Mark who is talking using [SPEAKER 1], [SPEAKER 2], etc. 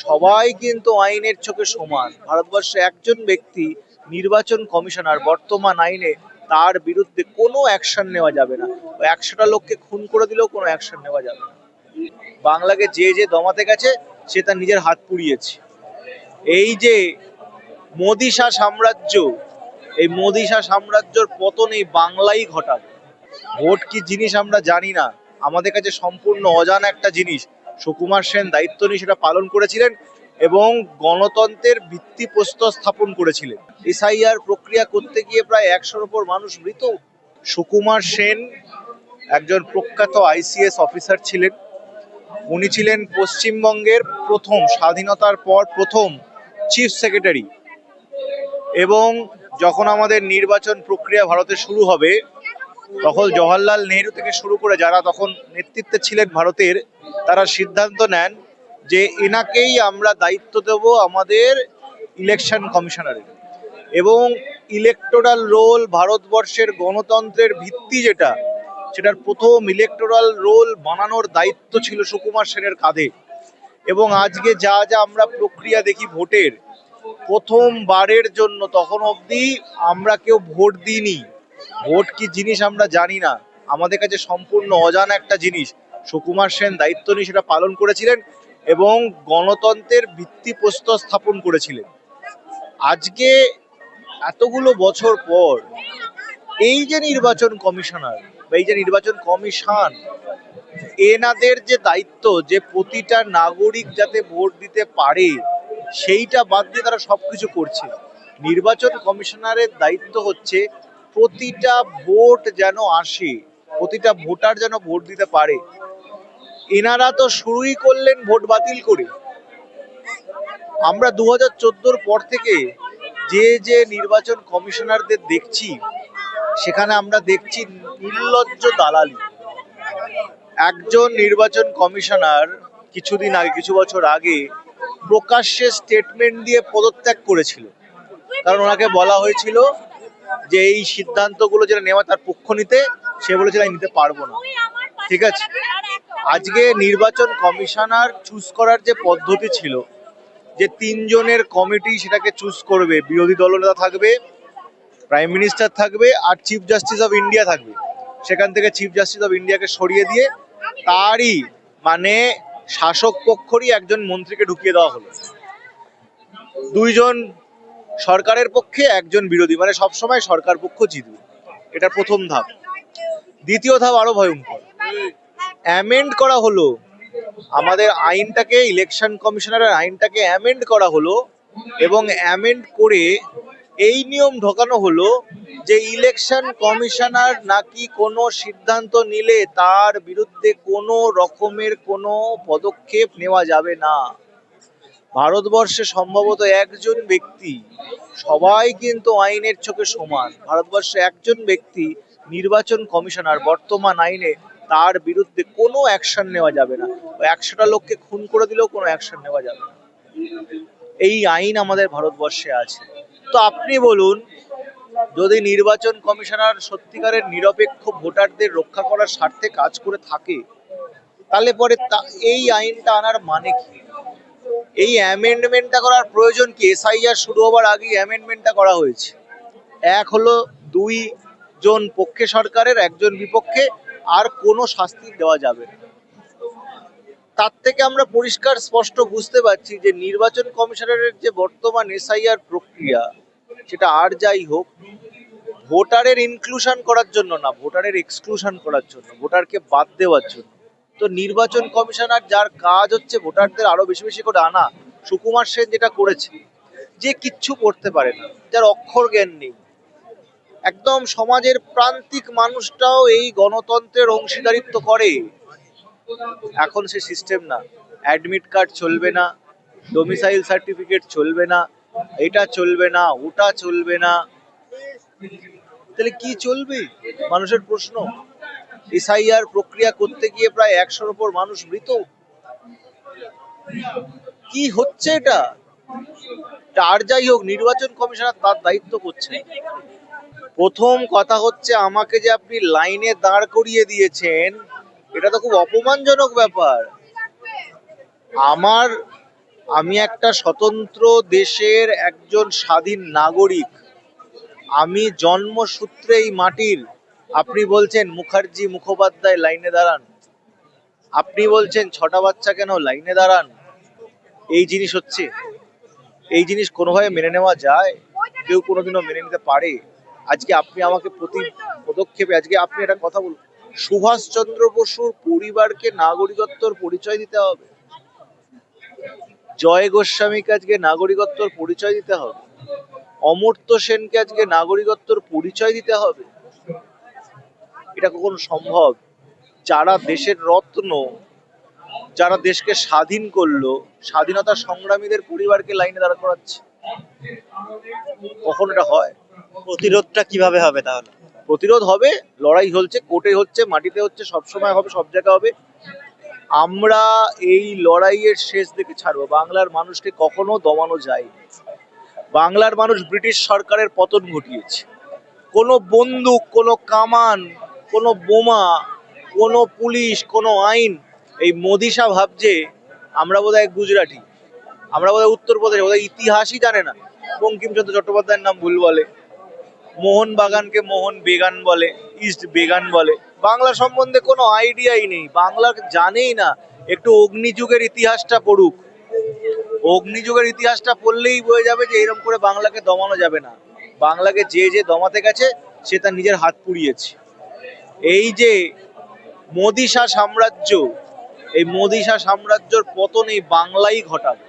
[SPEAKER 1] সবাই কিন্তু আইনের চোখে সমান। ভারতবর্ষে একজন ব্যক্তি নির্বাচন কমিশনার, বর্তমান আইনে তার বিরুদ্ধে কোনো অ্যাকশন নেওয়া যাবে না। 100টা লোককে খুন করে দিলেও কোনো অ্যাকশন নেওয়া যাবে না। বাংলাকে যে যে দমাতে গেছে সে তার নিজের হাত পুড়িয়েছে। এই যে মোদি শাহ সাম্রাজ্য, এই মোদি শাহ সাম্রাজ্যর পতন এই বাংলাই ঘটাবে। ভোট কি জিনিস আমরা জানি না, আমাদের কাছে সম্পূর্ণ অজানা একটা জিনিস। সুকুমার সেন দায়িত্ব নিয়ে সেটা পালন করেছিলেন এবং গণতন্ত্রের ভিত্তিপ্রস্তর স্থাপন করেছিলেন। এসআইআর প্রক্রিয়া করতে গিয়ে প্রায় 100-র উপর মানুষ মৃত। সুকুমার সেন একজন প্রখ্যাত আইসিএস অফিসার ছিলেন। উনি ছিলেন পশ্চিমবঙ্গের প্রথম, স্বাধীনতার পর প্রথম চিফ সেক্রেটারি। এবং যখন আমাদের নির্বাচন প্রক্রিয়া ভারতে শুরু হবে, তখন জওহরলাল নেহরু থেকে শুরু করে যারা তখন নেতৃত্বে ছিলেন ভারতের, তারা সিদ্ধান্ত নেন যে এনাকেই আমরা দায়িত্ব দেব আমাদের ইলেকশন কমিশনারের। এবং ইলেকটোরাল রোল, ভারতবর্ষের গণতন্ত্রের ভিত্তি যেটা, সেটার প্রথম ইলেকটোরাল রোল বানানোর দায়িত্ব ছিল সুকুমার সেনের কাঁধে। এবং আজকে যা যা আমরা প্রক্রিয়া দেখি ভোটের, প্রথমবারের জন্য তখন অবধি আমরা কেউ ভোট দিইনি। ভোট কি জিনিস আমরা জানি না, আমাদের কাছে সম্পূর্ণ অজানা একটা জিনিস। সুকুমার সেন দায়িত্ব নিয়ে সেটা পালন করেছিলেন এবং গণতন্ত্রের ভিত্তিপ্রস্তর স্থাপন করেছিলেন। আজকে এতগুলো বছর পর এই যে নির্বাচন কমিশনার বা এই যে নির্বাচন কমিশন, এনাদের যে দায়িত্ব যে প্রতিটা নাগরিক যাতে ভোট দিতে পারে, সেইটা বাদ দিয়ে তারা সবকিছু করছে। নির্বাচন কমিশনারের দায়িত্ব হচ্ছে প্রতিটা ভোট যেন আসে, প্রতিটা ভোটার যেন ভোট দিতে পারে। এনারা তো শুরুই করলেন ভোট বাতিল করে। আমরা 2014-র পর থেকে যে যে নির্বাচন কমিশনারদের দেখছি, সেখানে আমরা দেখছি নির্লজ্জ দালালি। একজন নির্বাচন কমিশনার কিছুদিন আগে, কিছু বছর আগে প্রকাশ্যে স্টেটমেন্ট দিয়ে পদত্যাগ করেছিল। কারণ ওনাকে বলা হয়েছিল যে এই সিদ্ধান্তগুলো যেটা নেওয়া তার পক্ষ নিতে, সে বলেছিল আমি নিতে পারবো না। ঠিক আছে, আজকে নির্বাচন কমিশনার চুজ করার যে পদ্ধতি ছিল, যে 3 জনের কমিটি সেটাকে চুজ করবে, বিরোধী দলনেতা থাকবে, প্রাইম মিনিস্টার থাকবে আর চিফ জাস্টিস অফ ইন্ডিয়া থাকবে। সেখান থেকে চিফ জাস্টিস অফ ইন্ডিয়াকে সরিয়ে দিয়ে তারই মানে শাসক পক্ষরই একজন মন্ত্রীকে ঢুকিয়ে দেওয়া হলো। 2 জন সরকারের পক্ষে, একজন বিরোধী, মানে সবসময় সরকার পক্ষ জিতবে। এটা প্রথম ধাপ। দ্বিতীয় ধাপ আরো ভয়ঙ্কর। অ্যামেন্ড করা হলো আমাদের আইনটাকে, ইলেকশন কমিশনারের আইনটাকে অ্যামেন্ড করা হলো এবং অ্যামেন্ড করে এই নিয়ম ঢোকানো হলো যে ইলেকশন কমিশনার নাকি কোনো সিদ্ধান্ত নিলে তার বিরুদ্ধে কোনো রকমের কোনো পদক্ষেপ নেওয়া যাবে না। ভারতবর্ষে সম্ভবত একজন ব্যক্তি, সবাই কিন্তু আইনের চোখে সমান। ভারতবর্ষে একজন ব্যক্তি নির্বাচন কমিশনার, বর্তমান আইনে তার বিরুদ্ধে কোনো অ্যাকশন নেওয়া যাবে না। 100টা লোককে খুন করে দিলেও কোনো অ্যাকশন নেওয়া যাবে না। এই আইন আমাদের ভারতবর্ষে আছে। তো আপনি বলুন, যদি নির্বাচন কমিশনার সত্যিকারের নিরপেক্ষ ভোটারদের রক্ষা করার স্বার্থে কাজ করে থাকে, তাহলে পরে এই আইনটা আনার মানে কি? এই অ্যামেন্ডমেন্টটা করার প্রয়োজন কি? এসআইআর শুরু হবার আগেই অ্যামেন্ডমেন্টটা করা হয়েছে। এক হলো 2 জন পক্ষে সরকারের, 1 জন বিপক্ষে, আর কোনো শাস্তি দেওয়া যাবে না। তার থেকে আমরা পরিষ্কার স্পষ্ট বুঝতে পারছি যে নির্বাচন কমিশনারের যে বর্তমান এসআইআর প্রক্রিয়া, সেটা আর যাই হোক, ভোটারের ইনক্লুশন করার জন্য না, ভোটারের এক্সক্লুশন করার জন্য, ভোটারকে বাদ দেওয়ার জন্য। তো নির্বাচন কমিশনার যার কাজ হচ্ছে ভোটারদের আরো বেশি বেশি করে আনা, সুকুমার সেন যেটা করেছে, যে কিচ্ছু করতে পারে না, যার অক্ষর জ্ঞান নেই, একদম সমাজের প্রান্তিক মানুষটাও এই গণতন্ত্রের অংশীদারিত্ব করে। এখন সে সিস্টেম না, অ্যাডমিট কার্ড চলবে না, ডোমিসাইল সার্টিফিকেট চলবে না, এটা চলবে না, ওটা চলবে না। তাহলে কি চলবে? মানুষের প্রশ্ন। এসআইআর প্রক্রিয়া করতে গিয়ে প্রায় 100-র উপর মানুষ মৃত। কি হচ্ছে এটা? আর যাই হোক, নির্বাচন কমিশনার তার দায়িত্ব করছে। প্রথম কথা হচ্ছে, আমাকে যে আপনি লাইনে দাঁড় করিয়ে দিয়েছেন, এটা তো খুব অপমানজনক ব্যাপার। আমি একটা স্বতন্ত্র দেশের একজন স্বাধীন নাগরিক, আমি জন্মসূত্রে এই মাটির। আপনি বলছেন মুখার্জি মুখোপাধ্যায় লাইনে দাঁড়ান, আপনি বলছেন ছটা বাচ্চা কেন লাইনে দাঁড়ান। এই জিনিস হচ্ছে, এই জিনিস কোনোভাবে মেনে নেওয়া যায়? কেউ কোনোদিনও মেনে নিতে পারে? আজকে আপনি আমাকে প্রতি পদক্ষেপে, আজকে আপনি একটা কথা বলুন, সুভাষচন্দ্র বসুর পরিবারকে নাগরিকত্বর পরিচয় দিতে হবে, জয় গোস্বামীকে আজকে নাগরিকত্বর পরিচয় দিতে হবে, অমর্ত্য সেনকে আজকে নাগরিকত্বর পরিচয় দিতে হবে? এটা কখনো সম্ভব? যারা দেশের রত্ন, যারা দেশকে স্বাধীন করলো, স্বাধীনতা সংগ্রামীদের পরিবারকে লাইনে দাঁড় করাচ্ছে, কখন এটা হয়?
[SPEAKER 2] প্রতিরোধটা কিভাবে হবে তাহলে?
[SPEAKER 1] প্রতিরোধ হবে, লড়াই হচ্ছে, কোর্টে হচ্ছে, মাটিতে হচ্ছে, সবসময় হবে, সব জায়গায় হবে। আমরা এই লড়াইয়ের শেষ দিকে ছাড়বো। বাংলার মানুষকে কখনো দমানো যায়। বাংলার মানুষ ব্রিটিশ সরকারের পতন ঘটিয়েছে। কোনো বন্দুক, কোনো কামান, কোনো বোমা, কোনো পুলিশ, কোনো আইন, এই মোদি শাহ ভাবছে আমরা বোধহয় গুজরাটি, আমরা বোধহয় উত্তরপ্রদেশ, বোধহয় ইতিহাসই জানে না। বঙ্কিমচন্দ্র চট্টোপাধ্যায়ের নাম ভুল বলে, মোহন বাগানকে মোহন বেগান বলে, ইস্ট বেগান বলে। বাংলা সম্বন্ধে কোনো আইডিয়াই নেই, বাংলা জানেই না। একটু অগ্নিযুগের ইতিহাসটা পড়ুক, অগ্নিযুগের ইতিহাসটা পড়লেই বোঝা যাবে যে এরকম করে বাংলাকে দমানো যাবে না। বাংলাকে যে যে দমাতে গেছে সে তার নিজের হাত পুড়িয়েছে। এই যে মোদি শাহ সাম্রাজ্য, এই মোদি শাহ সাম্রাজ্যর পতন এই বাংলাই ঘটাবে।